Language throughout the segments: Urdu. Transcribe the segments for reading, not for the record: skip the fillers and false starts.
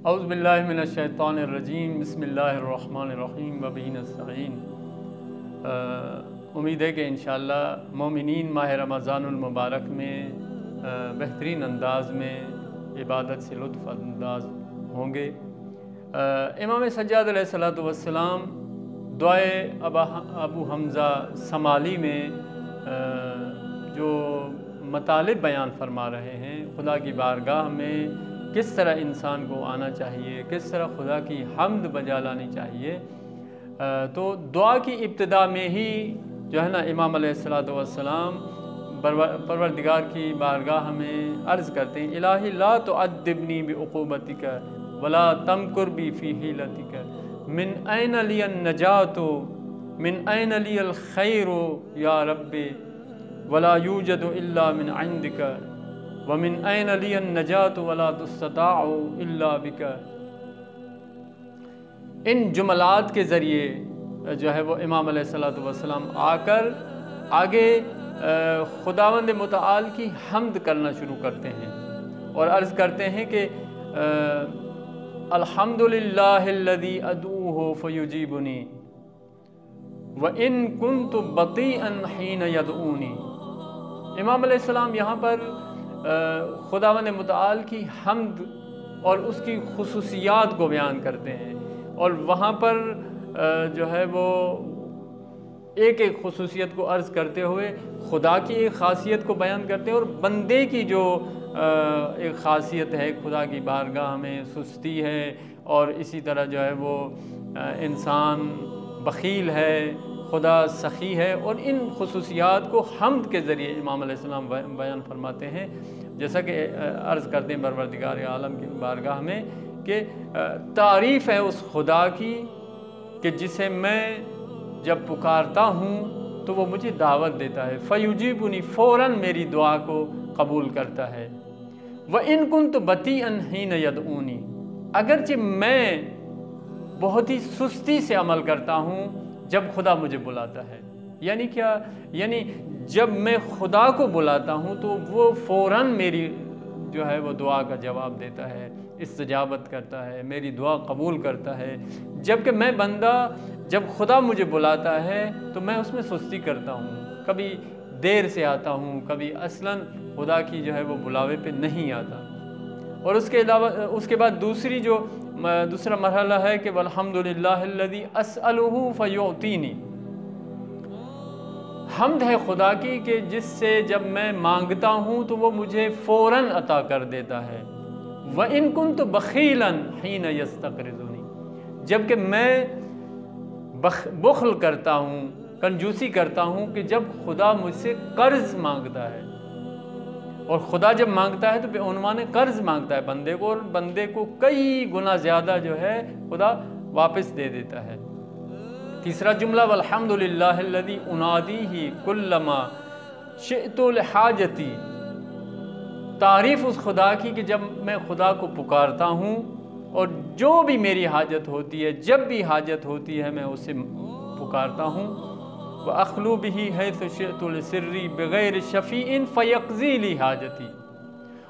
اعوذ باللہ من الشیطان الرجیم، بسم اللہ الرحمن الرحیم وبہ نستعین۔ امید ہے کہ انشاءاللہ مومنین ماہ رمضان المبارک میں بہترین انداز میں عبادت سے لطف انداز ہوں گے۔ امام سجاد علیہ السلام دعائے ابو حمزہ سمالی میں جو مطالب بیان فرما رہے ہیں، خدا کی بارگاہ میں کس طرح انسان کو آنا چاہیے، کس طرح خدا کی حمد بجا لانی چاہیے، تو دعا کی ابتدا میں ہی جو ہے نا امام علیہ السلام پروردگار کی بارگاہ میں عرض کرتے ہیں، الہی لا تعذبنی بعقوبتک ولا تمکر بی فی حیلتک، من این لی النجات من این لی الخیر یا رب ولا یوجد الا من عندک ومن این لی النجات ولا تستطاع الا بک۔ ان جملات کے ذریعے جو ہے وہ امام علیہ السلام آ کر آگے خداوند متعال کی حمد کرنا شروع کرتے ہیں اور عرض کرتے ہیں کہ الحمدللہ الذی ادعوہ فیجیبنی وَإِن كُنْتُ بَطِيئًا حِينَ يَدْعُونِی۔ امام علیہ السلام یہاں پر خداوند متعال کی حمد اور اس کی خصوصیات کو بیان کرتے ہیں، اور وہاں پر جو ہے وہ ایک ایک خصوصیت کو عرض کرتے ہوئے خدا کی ایک خاصیت کو بیان کرتے ہیں، اور بندے کی جو ایک خاصیت ہے، خدا کی بارگاہ میں سستی ہے، اور اسی طرح جو ہے وہ انسان بخیل ہے، خدا سخی ہے، اور ان خصوصیات کو حمد کے ذریعے امام علیہ السلام بیان فرماتے ہیں، جیسا کہ عرض کرتے ہیں پروردگار عالم کی بارگاہ میں کہ تعریف ہے اس خدا کی کہ جسے میں جب پکارتا ہوں تو وہ مجھے دعوت دیتا ہے، فیجیبنی، فوراً میری دعا کو قبول کرتا ہے، وَإِن كُنْتُ بَطِيئًا حِينَ يَدْعُونِی، اگرچہ میں بہت ہی سستی سے عمل کرتا ہوں جب خدا مجھے بلاتا ہے۔ یعنی کیا؟ یعنی جب میں خدا کو بلاتا ہوں تو وہ فوراً میری جو ہے وہ دعا کا جواب دیتا ہے، استجابت کرتا ہے، میری دعا قبول کرتا ہے، جبکہ میں بندہ جب خدا مجھے بلاتا ہے تو میں اس میں سستی کرتا ہوں، کبھی دیر سے آتا ہوں، کبھی اصلاً خدا کی جو ہے وہ بلاوے پہ نہیں آتا۔ اور اس کے علاوہ اس کے بعد دوسرا مرحلہ ہے کہ والحمدللہ الذی اسألہ فیعطینی، حمد ہے خدا کی کہ جس سے جب میں مانگتا ہوں تو وہ مجھے فوراً عطا کر دیتا ہے، وَإِن كُنْتُ بَخِيلًا حِينَ يَسْتَقْرِضُونِی، جبکہ میں بخل کرتا ہوں، کنجوسی کرتا ہوں کہ جب خدا مجھ سے قرض مانگتا ہے، اور خدا جب مانگتا ہے تو بے عنوان قرض مانگتا ہے بندے کو، اور بندے کو کئی گنا زیادہ جو ہے خدا واپس دے دیتا ہے۔ تیسرا جملہ والحمدللہ الذی انادیہ کلما شئت لحاجتی، تعریف اس خدا کی کہ جب میں خدا کو پکارتا ہوں اور جو بھی میری حاجت ہوتی ہے، جب بھی حاجت ہوتی ہے میں اسے پکارتا ہوں، وَأَخْلُو بِهِ حَيْثُ شِئْتُ لِسِرِّي بِغَيْرِ شَفِيعٍ فَيَقْضِي لِي حَاجَتِي،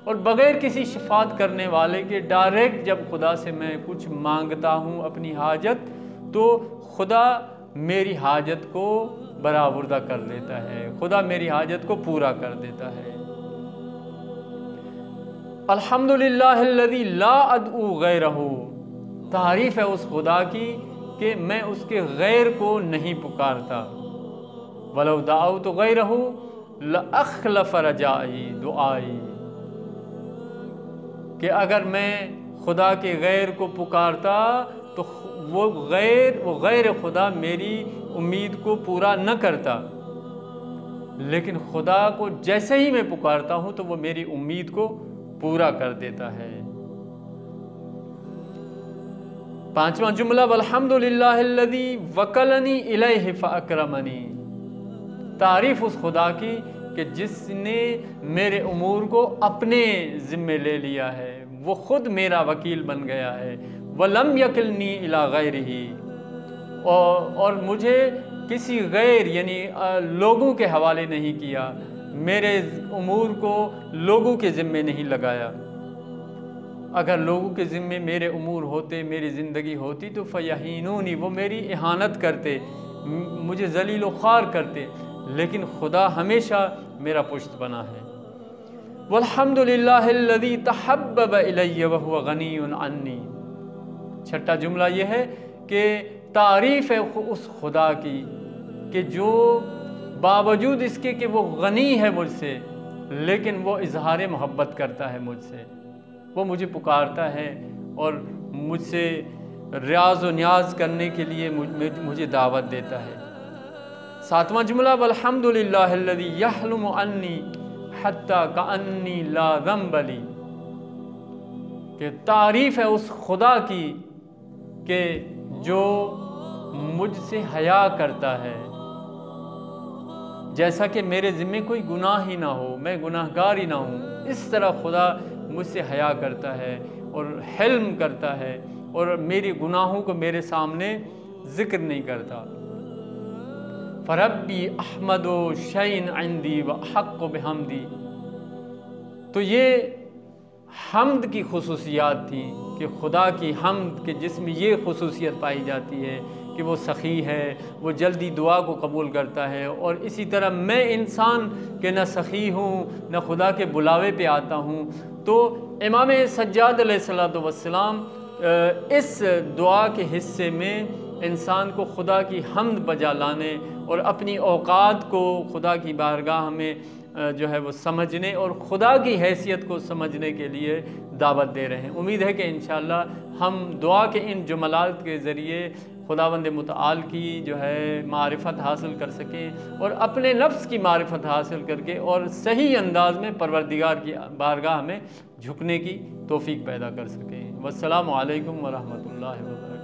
اور بغیر کسی شفاعت کرنے والے کے ڈائریکٹ جب خدا سے میں کچھ مانگتا ہوں اپنی حاجت، تو خدا میری حاجت کو برآوردہ کر دیتا ہے، خدا میری حاجت کو پورا کر دیتا ہے۔ الحمدللہ الذی لا ادعو غیرہ، تعریف ہے اس خدا کی کہ میں اس کے غیر کو نہیں پکارتا، وَلَوْ دَعَوْتُ غَيْرَهُ لَأَخْلَفَ رَجَائِي دُعَائِي، کہ اگر میں خدا کے غیر کو پکارتا تو وہ غیر خدا میری امید کو پورا نہ کرتا، لیکن خدا کو جیسے ہی میں پکارتا ہوں تو وہ میری امید کو پورا کر دیتا ہے۔ پانچواں جملہ والحمدللہ الذی وکلنی الیہ فاکرمنی، تعریف اس خدا کی کہ جس نے میرے امور کو اپنے ذمے لے لیا ہے، وہ خود میرا وکیل بن گیا ہے، وَلَمْ يَكِلْنِي إِلَىٰ غَيْرِهِ، اور مجھے کسی غیر یعنی لوگوں کے حوالے نہیں کیا، میرے امور کو لوگوں کے ذمے نہیں لگایا۔ اگر لوگوں کے ذمے میرے امور ہوتے، میری زندگی ہوتی تو فیہینونی، وہ میری اہانت کرتے، مجھے ذلیل و خوار کرتے، لیکن خدا ہمیشہ میرا پشت بنا ہے۔ والحمد للہ الذی تحبب الی وہو غنی عنی۔ چھٹا جملہ یہ ہے کہ تعریف ہے اس خدا کی کہ جو باوجود اس کے کہ وہ غنی ہے مجھ سے، لیکن وہ اظہار محبت کرتا ہے مجھ سے، وہ مجھے پکارتا ہے اور مجھ سے ریاض و نیاز کرنے کے لیے مجھے دعوت دیتا ہے۔ ساتواں جملہ والحمد للہ الذی یحلم عنی حتی کأنی لا ذنب لی، کہ تعریف ہے اس خدا کی کہ جو مجھ سے حیا کرتا ہے، جیسا کہ میرے ذمے کوئی گناہ ہی نہ ہو، میں گناہ گار ہی نہ ہوں، اس طرح خدا مجھ سے حیا کرتا ہے اور حلم کرتا ہے اور میری گناہوں کو میرے سامنے ذکر نہیں کرتا۔ فربی احمد و شعین عندی و حق و بحمدی۔ تو یہ حمد کی خصوصیات تھیں کہ خدا کی حمد کہ جس میں یہ خصوصیت پائی جاتی ہے کہ وہ سخی ہے، وہ جلدی دعا کو قبول کرتا ہے، اور اسی طرح میں انسان کہ نہ سخی ہوں نہ خدا کے بلاوے پہ آتا ہوں۔ تو امام سجاد علیہ السلام اس دعا کے حصے میں انسان کو خدا کی حمد بجا لانے اور اپنی اوقات کو خدا کی بارگاہ میں جو ہے وہ سمجھنے اور خدا کی حیثیت کو سمجھنے کے لیے دعوت دے رہے ہیں۔ امید ہے کہ انشاءاللہ ہم دعا کے ان جملات کے ذریعے خداوند متعال کی جو ہے معرفت حاصل کر سکیں اور اپنے نفس کی معرفت حاصل کر کے اور صحیح انداز میں پروردگار کی بارگاہ میں جھکنے کی توفیق پیدا کر سکیں۔ والسلام علیکم ورحمۃ اللہ وبرکاتہ۔